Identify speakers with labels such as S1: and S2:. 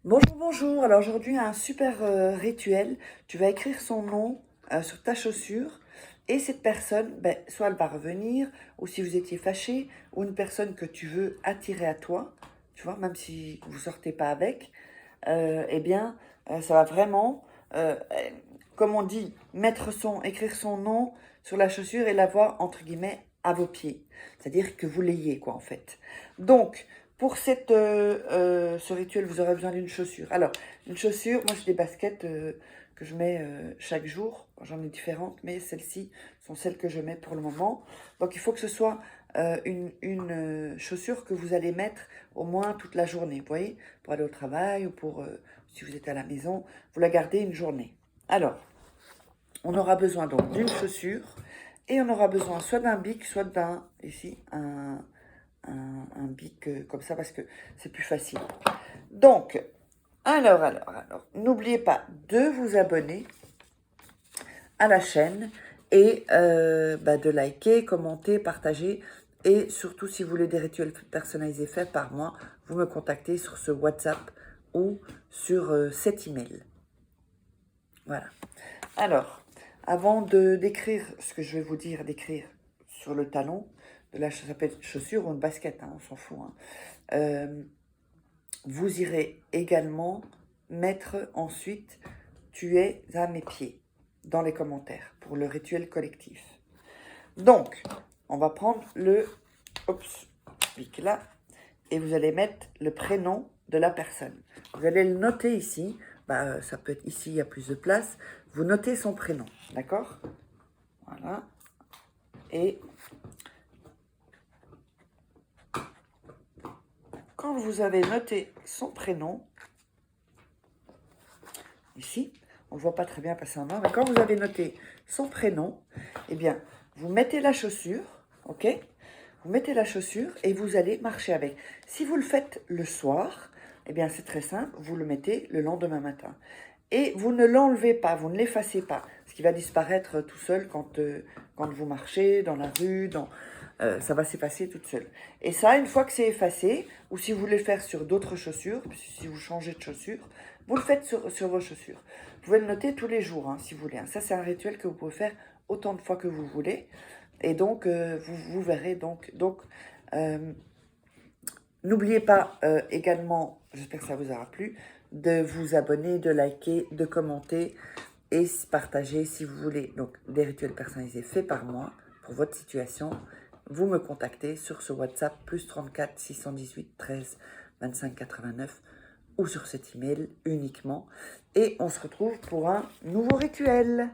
S1: Bonjour, bonjour. Alors aujourd'hui, un super rituel. Tu vas écrire son nom sur ta chaussure et cette personne, soit elle va revenir, ou si vous étiez fâché, ou une personne que tu veux attirer à toi, tu vois, même si vous sortez pas avec, ça va vraiment, comme on dit, écrire son nom sur la chaussure et l'avoir entre guillemets à vos pieds. C'est-à-dire que vous l'ayez, quoi, en fait. Donc, pour ce rituel, vous aurez besoin d'une chaussure. Alors, une chaussure, moi j'ai des baskets que je mets chaque jour. J'en ai différentes, mais celles-ci sont celles que je mets pour le moment. Donc, il faut que ce soit une chaussure que vous allez mettre au moins toute la journée. Vous voyez, pour aller au travail ou si vous êtes à la maison, vous la gardez une journée. Alors, on aura besoin donc d'une chaussure et on aura besoin soit d'un bic, soit ici, un bic comme ça parce que c'est plus facile. Donc, alors, n'oubliez pas de vous abonner à la chaîne et de liker, commenter, partager. Et surtout, si vous voulez des rituels personnalisés faits par moi, vous me contactez sur ce WhatsApp ou sur cet email. Voilà. Alors, avant d'écrire ce que je vais vous dire, d'écrire sur le talon, ça peut être chaussure ou une basket, hein, on s'en fout. Hein. Vous irez également mettre ensuite « Tu es à mes pieds » dans les commentaires pour le rituel collectif. Donc, on va prendre le bic là et vous allez mettre le prénom de la personne. Vous allez le noter ici. Ça peut être ici, il y a plus de place. Vous notez son prénom, d'accord? Voilà. Et quand vous avez noté son prénom, ici, on ne voit pas très bien passer en noir, mais quand vous avez noté son prénom, eh bien, vous mettez la chaussure, ok? Vous mettez la chaussure et vous allez marcher avec. Si vous le faites le soir, eh bien, c'est très simple, vous le mettez le lendemain matin. Et vous ne l'enlevez pas, vous ne l'effacez pas, ce qui va disparaître tout seul quand vous marchez dans la rue, ça va s'effacer toute seule. Et ça, une fois que c'est effacé, ou si vous voulez le faire sur d'autres chaussures, si vous changez de chaussures, vous le faites sur vos chaussures. Vous pouvez le noter tous les jours, hein, si vous voulez. Ça, c'est un rituel que vous pouvez faire autant de fois que vous voulez. Et donc, vous verrez. N'oubliez pas également, j'espère que ça vous aura plu, de vous abonner, de liker, de commenter et partager si vous voulez. Donc, des rituels personnalisés faits par moi pour votre situation. Vous me contactez sur ce WhatsApp +34 618 13 25 89 ou sur cet email uniquement. Et on se retrouve pour un nouveau rituel.